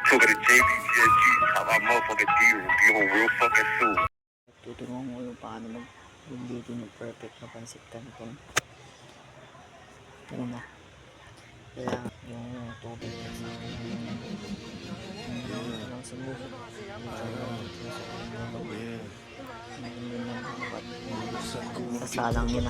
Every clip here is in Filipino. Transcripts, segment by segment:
Talking to JBPSG, how my motherfucking D be on real fucking soon. Tuturuan ko yung paano mag-luto ng perfect na pancit canton. Ano na, kailangan yung tubig kasi hindi lang siguro sasalang nila.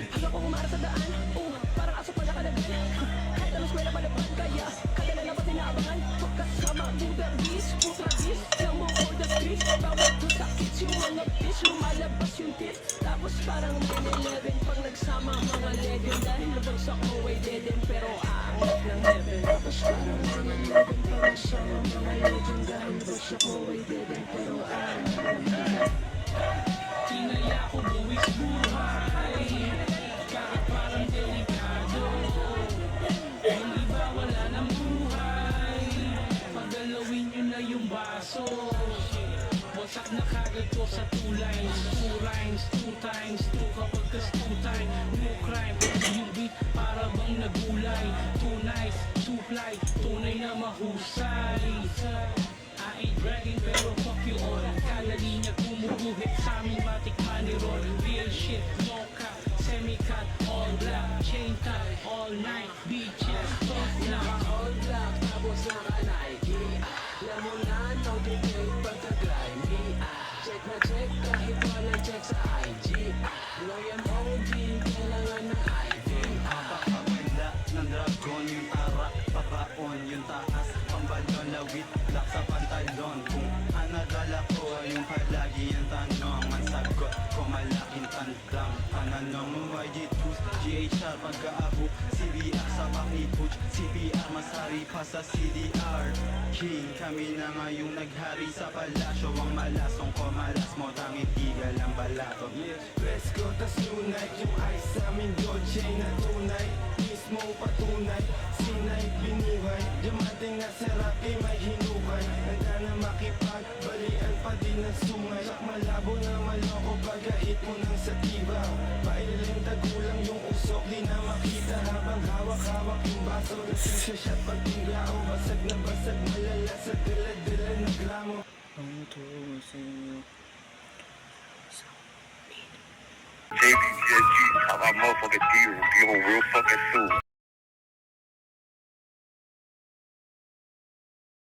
Hanggang ko humara sa daan, parang aso pa nakalagan. Kahit anong eskwela palaban, kaya kadala na ba't inaabangan? Pagkasama, Uber Beast, Ultra Beast, lang mo for the streets. Bawat to sakit yung mga fish, lumalabas yung tips. Tapos parang 9-11 pag nagsama mga legend. Dahil labag sa away dead end, pero aangat ng heaven. Tapos parang 9-11 pag nagsama mga legend. Dahil labag sa away dead end, pero aangat ng heaven. Tinaya ko buwis buhay, kahit parang delikado. Yung iba wala ng buhay, pagalawin nyo na yung baso. Wasak na kagad ko sa 2 lines, 2 rhymes, 2 times 2 kapag kas 2 time, no crime. Yung beat para bang nagulay, 2 nice, 2 fly, tunay na mahusay. I ain't bragging pero fuck you all. Kala linya gumuguhit sa amin matik manirol. Real shit, no cap, semi-cut, all black, chain cut, all night, beaches, top na. All black, tapos naka-Nike. Alam mo na, no debate pagka-grimy. Check na check kahit walang check sa IG. Loyal OG, kailangan ng IV. Papakaganda ng dragon yung tara, papaon yung taas, pambalon lawit, lock sa pantalon. Kung anadala ko yung palagi yung tanong, ang sagot ko malaking tandang. Tananong mo YG2, GHR pagkaabo, CBR sa pakipuch, CPR masari pa sa CDR. King kami na ngayong naghari sa palasyo, ang malasong ko malas mo, tangit tigal ang balato. Let's go, tas lunay yung ice sa amin, Dolce na tunay, mismo patunay, sinay, binuhay, dumating na sarap, may hinukay, handa na makipagbalian pa din ng sungay. Sak malabo na maloko, pagkait mo ng sativa, pailing tagulang yung usok, di na makita habang hawak-hawak yung baso. Lasing sa shot pag tinglao, basag na basag, malala sa dala-dala na gramo. Ang turo sa inyo JBPSG, how my motherfucking D be on real fucking soon.